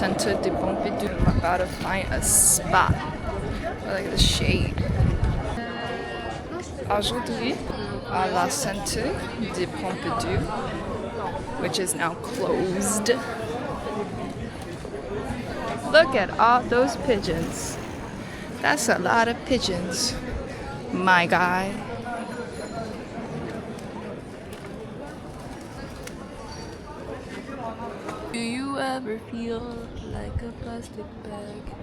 Centre de Pompidou. I'm about to find a spot. Look at the shade. Aujourd'hui, à la Centre de Pompidou, which is now closed. Look at all those pigeons. That's a lot of pigeons, my guy. Do you ever feel like a plastic bag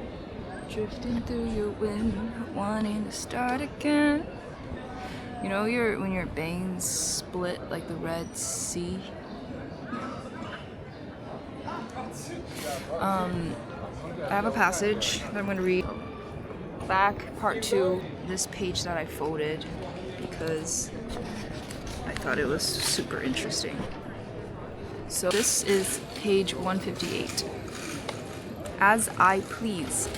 drifting through your wind, wanting to start again? You know, when your veins split like the Red Sea. I have a passage that I'm going to read. Back part 2, this page that I folded because I thought it was super interesting. So this is page 158. As I please.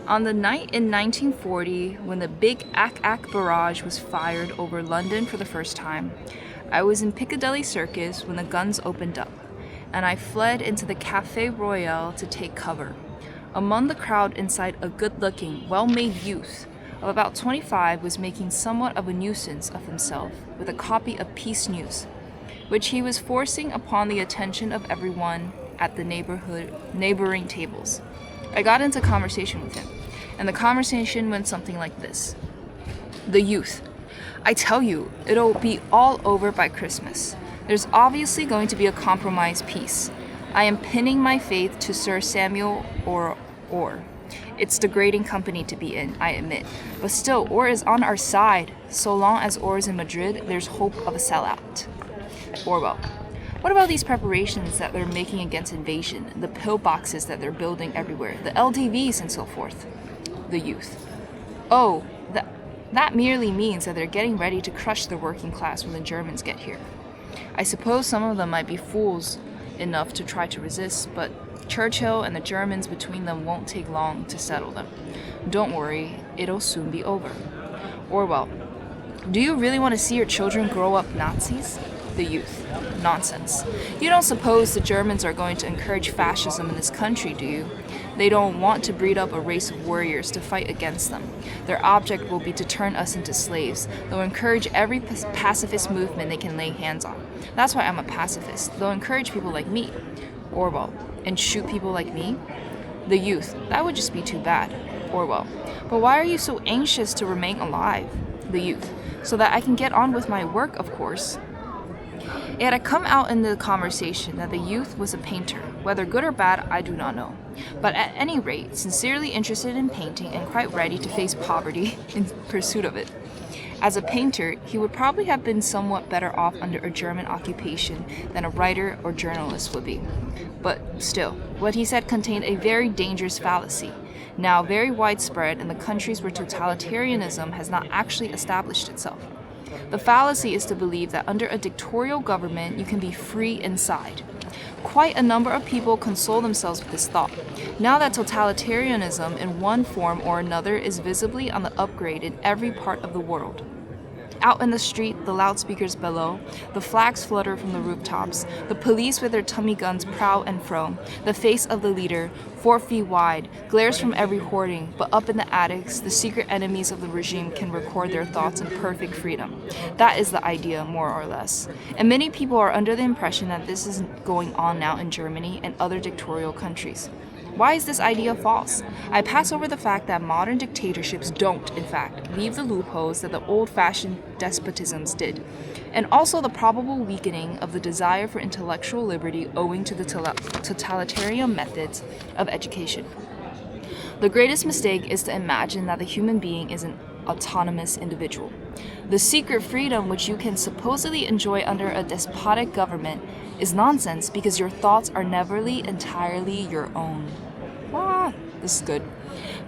On the night in 1940 when the big Ack barrage was fired over London for the first time, I was in Piccadilly Circus when the guns opened up, and I fled into the Café Royal to take cover. Among the crowd inside, a good-looking, well-made youth of about 25 was making somewhat of a nuisance of himself with a copy of Peace News, which he was forcing upon the attention of everyone at the neighboring tables. I got into conversation with him, and the conversation went something like this. The youth: I tell you, it'll be all over by Christmas. There's obviously going to be a compromise peace. I am pinning my faith to Sir Samuel Orr. It's degrading company to be in, I admit. But still, Orr is on our side. So long as Orr is in Madrid, there's hope of a sellout. Orwell. What about these preparations that they're making against invasion, the pillboxes that they're building everywhere, the LTVs and so forth? The youth. Oh, that merely means that they're getting ready to crush the working class when the Germans get here. I suppose some of them might be fools enough to try to resist, but Churchill and the Germans between them won't take long to settle them. Don't worry, it'll soon be over. Orwell. Do you really want to see your children grow up Nazis? The youth. Nonsense. You don't suppose the Germans are going to encourage fascism in this country, do you? They don't want to breed up a race of warriors to fight against them. Their object will be to turn us into slaves. They'll encourage every pacifist movement they can lay hands on. That's why I'm a pacifist. They'll encourage people like me. Orwell. And shoot people like me? The youth. That would just be too bad. Orwell. But why are you so anxious to remain alive? The youth. So that I can get on with my work, of course. It had come out in the conversation that the youth was a painter. Whether good or bad, I do not know. But at any rate, sincerely interested in painting and quite ready to face poverty in pursuit of it. As a painter, he would probably have been somewhat better off under a German occupation than a writer or journalist would be. But still, what he said contained a very dangerous fallacy, now very widespread in the countries where totalitarianism has not actually established itself. The fallacy is to believe that under a dictatorial government you can be free inside. Quite a number of people console themselves with this thought, now that totalitarianism in one form or another is visibly on the upgrade in every part of the world. Out in the street, the loudspeakers bellow, the flags flutter from the rooftops, the police with their tummy guns prow and fro, the face of the leader, 4 feet wide, glares from every hoarding, but up in the attics, the secret enemies of the regime can record their thoughts in perfect freedom. That is the idea, more or less. And many people are under the impression that this is going on now in Germany and other dictatorial countries. Why is this idea false? I pass over the fact that modern dictatorships don't, in fact, leave the loopholes that the old-fashioned despotisms did, and also the probable weakening of the desire for intellectual liberty owing to the totalitarian methods of education. The greatest mistake is to imagine that the human being is an autonomous individual. The secret freedom which you can supposedly enjoy under a despotic government is nonsense because your thoughts are never entirely your own. This is good.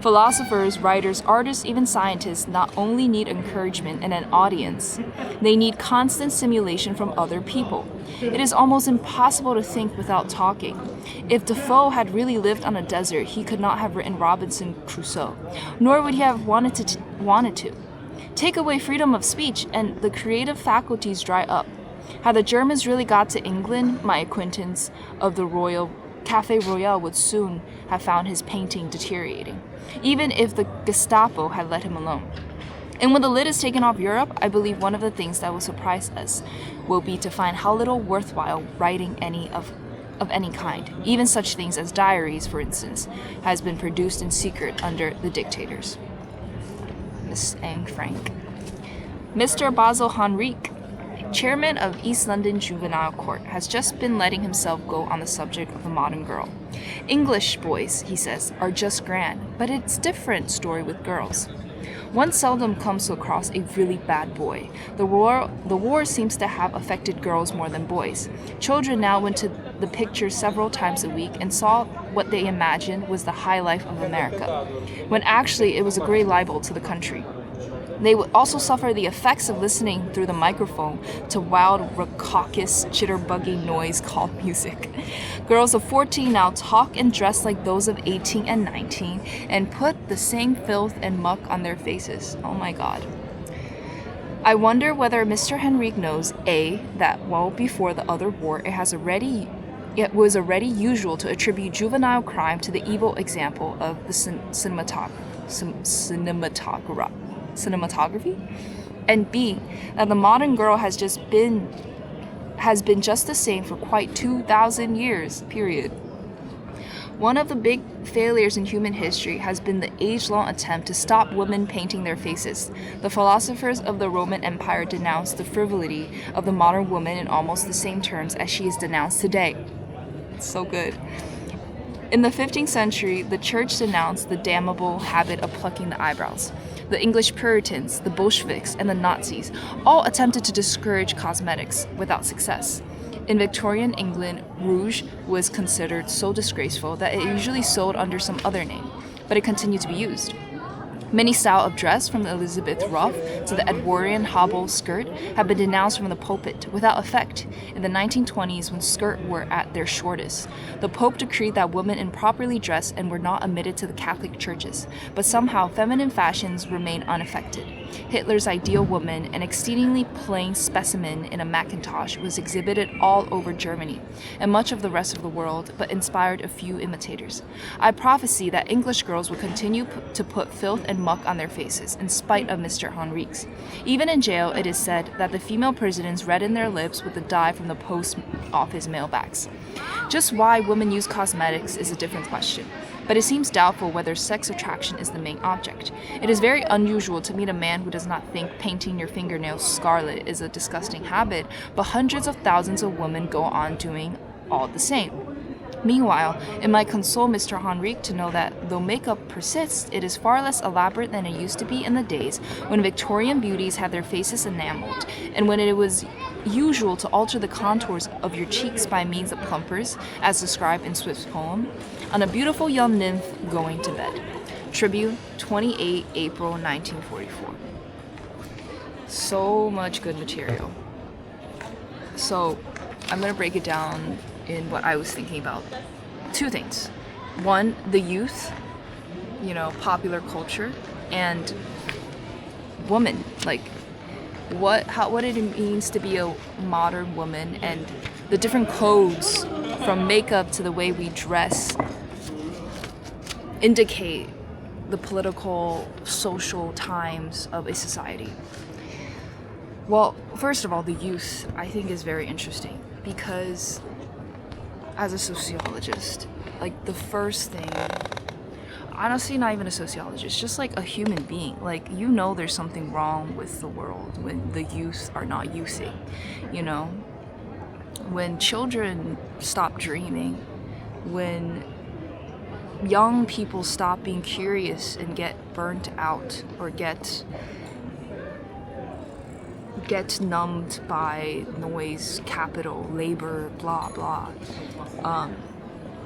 Philosophers, writers, artists, even scientists not only need encouragement and an audience, they need constant stimulation from other people. It is almost impossible to think without talking. If Defoe had really lived on a desert, he could not have written Robinson Crusoe, nor would he have wanted to. Take away freedom of speech, and the creative faculties dry up. Had the Germans really got to England, my acquaintance of the royal Cafe Royal would soon have found his painting deteriorating, even if the Gestapo had let him alone. And when the lid is taken off Europe, I believe one of the things that will surprise us will be to find how little worthwhile writing of any kind, even such things as diaries, for instance, has been produced in secret under the dictators. Miss Anne Frank. Mr. Basil Henrique, chairman of East London Juvenile Court, has just been letting himself go on the subject of the modern girl. English boys, he says, are just grand, but it's a different story with girls. One seldom comes across a really bad boy. The war seems to have affected girls more than boys. Children now went to the pictures several times a week and saw what they imagined was the high life of America, when actually it was a great libel to the country. They would also suffer the effects of listening through the microphone to wild, raucous, jitterbugging noise called music. Girls of 14 now talk and dress like those of 18 and 19 and put the same filth and muck on their faces. Oh my God. I wonder whether Mr. Henrique knows, A, that well before the other war it was already usual to attribute juvenile crime to the evil example of the cinematography, and B, that the modern girl has been just the same for quite 2,000 years, period. One of the big failures in human history has been the age-long attempt to stop women painting their faces. The philosophers of the Roman Empire denounced the frivolity of the modern woman in almost the same terms as she is denounced today. It's so good. In the 15th century, the church denounced the damnable habit of plucking the eyebrows. The English Puritans, the Bolsheviks, and the Nazis all attempted to discourage cosmetics without success. In Victorian England, rouge was considered so disgraceful that it usually sold under some other name, but it continued to be used. Many styles of dress, from the Elizabeth ruff to the Edwardian hobble skirt, have been denounced from the pulpit, without effect. In the 1920s, when skirts were at their shortest, the Pope decreed that women improperly dressed and were not admitted to the Catholic churches, but somehow feminine fashions remained unaffected. Hitler's ideal woman, an exceedingly plain specimen in a mackintosh, was exhibited all over Germany and much of the rest of the world, but inspired a few imitators. I prophesy that English girls will continue to put filth and muck on their faces, in spite of Mr. Henrique's. Even in jail, it is said that the female prisoners redden their lips with the dye from the post office mailbags. Just why women use cosmetics is a different question, but it seems doubtful whether sex attraction is the main object. It is very unusual to meet a man who does not think painting your fingernails scarlet is a disgusting habit, but hundreds of thousands of women go on doing all the same. Meanwhile, it might console Mr. Henrique to know that though makeup persists, it is far less elaborate than it used to be in the days when Victorian beauties had their faces enameled, and when it was usual to alter the contours of your cheeks by means of plumpers, as described in Swift's poem, on a beautiful young nymph going to bed. Tribune, 28 April 1944. So much good material. So, I'm going to break it down in what I was thinking about. Two things. One, the youth, popular culture, and woman, like what it means to be a modern woman, and the different codes from makeup to the way we dress indicate the political, social times of a society. Well, first of all, the youth, I think, is very interesting because as a sociologist, like the first thing, honestly not even a sociologist, just like a human being, like there's something wrong with the world when the youth are not youthing, when children stop dreaming, when young people stop being curious and get burnt out or get numbed by noise, capital, labor, blah, blah.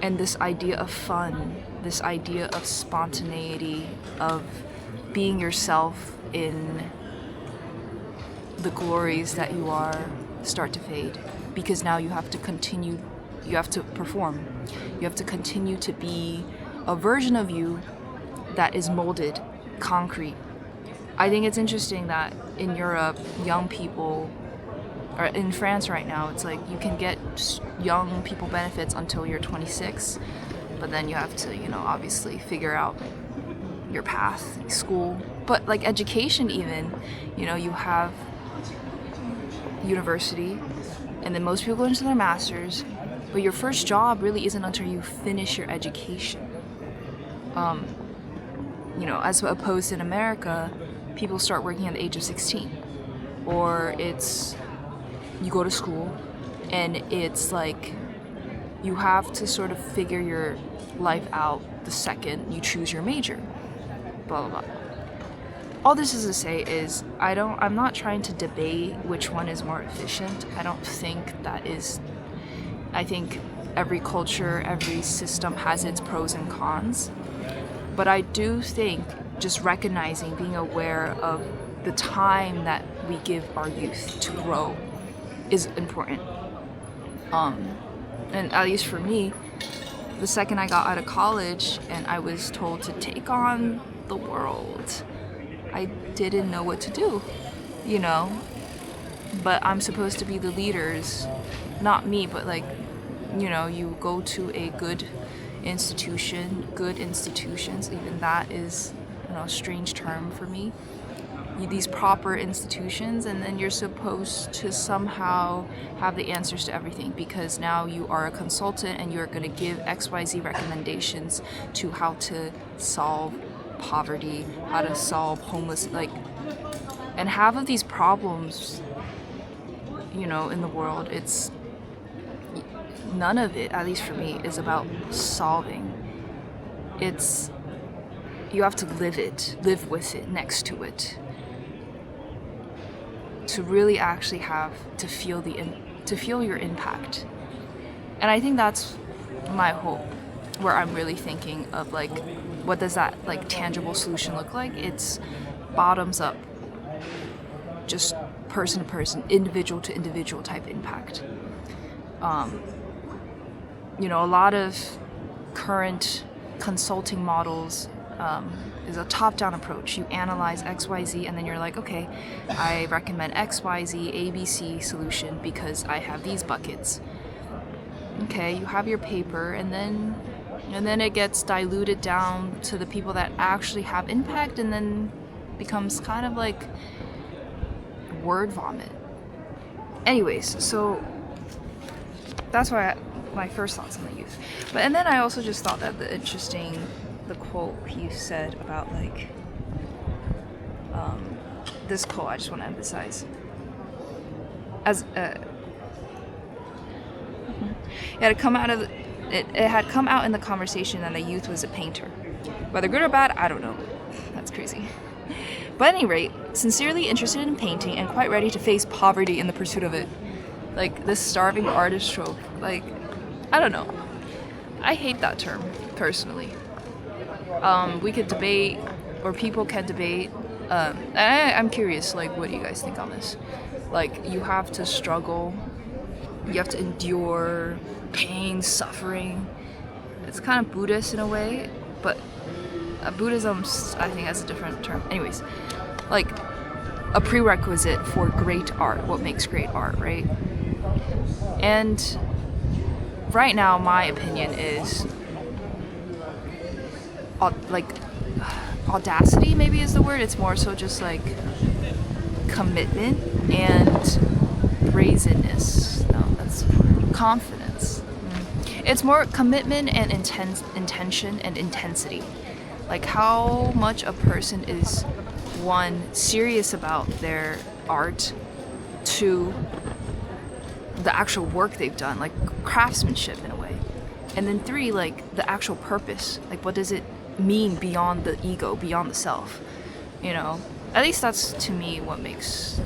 And this idea of fun, this idea of spontaneity, of being yourself in the glories that you are, start to fade. Because now you have to perform. You have to continue to be a version of you that is molded, concrete. I think it's interesting that in Europe, young people or in France right now, it's like you can get young people benefits until you're 26, but then you have to, obviously figure out your path, school. But like education even, you have university, and then most people go into their masters, but your first job really isn't until you finish your education. As opposed to in America, people start working at the age of 16. Or it's, you go to school, and it's like, you have to sort of figure your life out the second you choose your major. Blah, blah, blah. All this is to say is, I'm not trying to debate which one is more efficient. I don't think that is, I think every culture, every system has its pros and cons. But I do think just recognizing, being aware of the time that we give our youth to grow is important. And at least for me, the second I got out of college and I was told to take on the world, I didn't know what to do, But I'm supposed to be the leaders, not me, but like, you go to a good institutions, even that is, a strange term for me. These proper institutions, and then you're supposed to somehow have the answers to everything, because now you are a consultant and you're going to give XYZ recommendations to how to solve poverty, how to solve homelessness, and half of these problems, in the world, it's none of it, at least for me, is about solving. It's, you have to live with it, next to it, to really actually have to feel your impact. And I think that's my hope, where I'm really thinking of like, what does that like tangible solution look like? It's bottoms up, just person to person, individual to individual type impact. A lot of current consulting models is a top-down approach. You analyze XYZ, and then you're like, okay, I recommend XYZ, ABC solution because I have these buckets. Okay, you have your paper, and then it gets diluted down to the people that actually have impact, and then becomes kind of like word vomit. Anyways, so that's why my first thoughts on the youth. And then I also just thought that the quote he said about like, this quote I just want to emphasize. It had come out in the conversation that the youth was a painter. Whether good or bad, I don't know. That's crazy. But at any rate, sincerely interested in painting and quite ready to face poverty in the pursuit of it. Like this starving artist trope. Like, I don't know. I hate that term, personally. We could debate, or people can debate. I'm curious, like, what do you guys think on this? Like, you have to struggle. You have to endure pain, suffering. It's kind of Buddhist in a way, but Buddhism, I think, has a different term. Anyways, like, a prerequisite for great art, what makes great art, right? And right now, my opinion is, like, audacity maybe is the word. It's more so just like commitment and brazenness. No, that's confidence. It's more commitment and intention and intensity. Like how much a person is, one, serious about their art, two, the actual work they've done, like craftsmanship in a way, and then three, like the actual purpose. Like what does it mean beyond the ego, beyond the self? At least that's to me what makes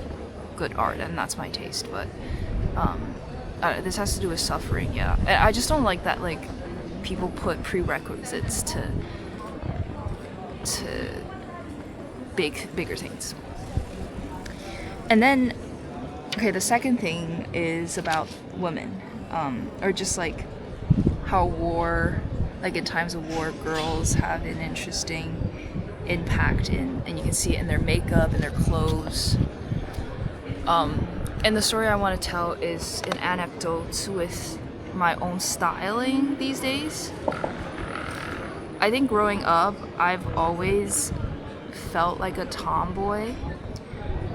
good art, and that's my taste. But this has to do with suffering. Yeah, I just don't like that, like, people put prerequisites to bigger things. And then, okay, the second thing is about women, or just like how war, like in times of war, girls have an interesting impact and you can see it in their makeup and their clothes. And the story I want to tell is an anecdote with my own styling these days. I think growing up, I've always felt like a tomboy,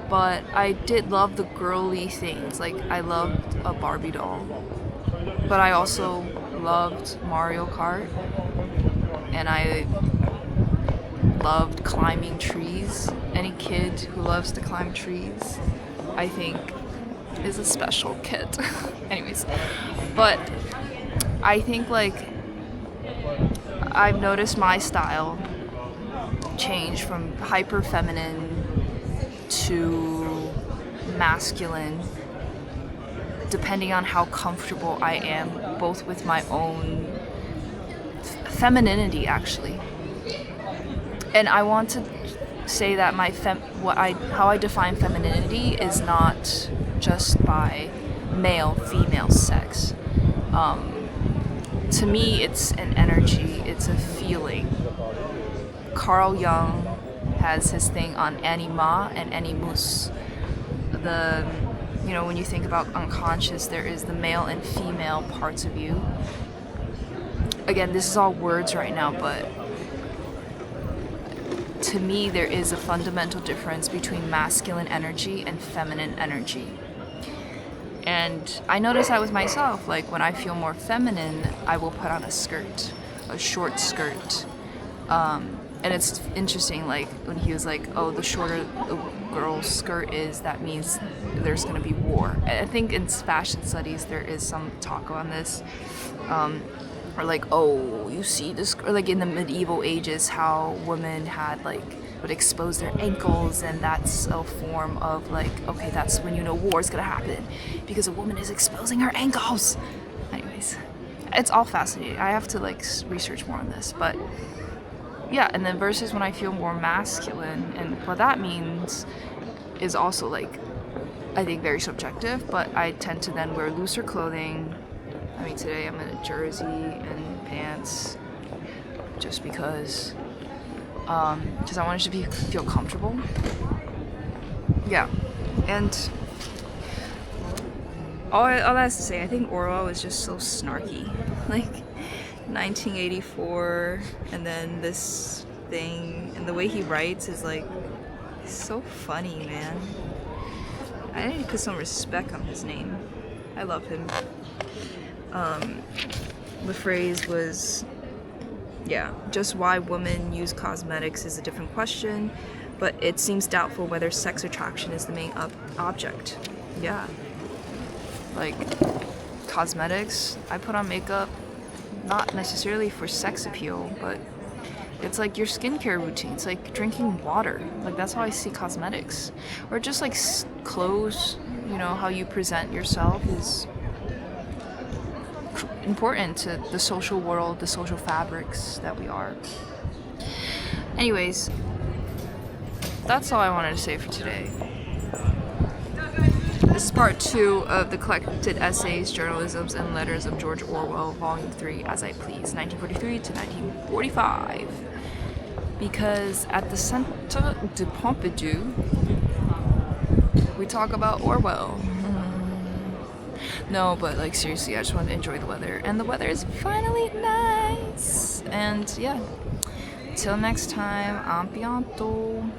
but I did love the girly things. Like, I loved a Barbie doll, but I also loved Mario Kart, and I loved climbing trees. Any kid who loves to climb trees, I think, is a special kid. Anyways, but I think like I've noticed my style change from hyper feminine to masculine depending on how comfortable I am both with my own femininity actually. And I want to say that how I define femininity is not just by male female sex. To me, it's an energy, it's a feeling. Carl Jung has his thing on anima and animus. When you think about unconscious, there is the male and female parts of you. Again, this is all words right now, but to me, there is a fundamental difference between masculine energy and feminine energy. And I notice that with myself. Like, when I feel more feminine, I will put on a skirt, a short skirt. And it's interesting, like, when he was like, oh, the shorter the girl's skirt is, that means there's going to be war. I think in fashion studies, there is some talk on this. Or like, oh, you see this, or like in the medieval ages, how women would expose their ankles, and that's a form of like, okay, that's when you know war is gonna happen because a woman is exposing her ankles. Anyways, it's all fascinating. I have to like research more on this, but yeah. And then versus when I feel more masculine, and what that means is also like, I think very subjective, but I tend to then wear looser clothing. I mean, today I'm in a jersey and pants just because I wanted to feel comfortable. Yeah, and all that has to say, I think Orwell is just so snarky. Like 1984, and then this thing, and the way he writes is like so funny, man. I need to put some respect on his name. I love him. The phrase was, just why women use cosmetics is a different question, but it seems doubtful whether sex attraction is the main object. Yeah. Like, cosmetics, I put on makeup, not necessarily for sex appeal, but it's like your skincare routine. It's like drinking water. Like, that's how I see cosmetics. Or just like clothes, how you present yourself is important to the social world, the social fabrics that we are. Anyways, that's all I wanted to say for today. This is part 2 of the collected essays, journalisms, and letters of George Orwell, Volume 3, As I Please, 1943 to 1945. Because at the Centre de Pompidou, we talk about Orwell. No, but like seriously, I just want to enjoy the weather. And the weather is finally nice. And yeah, till next time, a bientôt.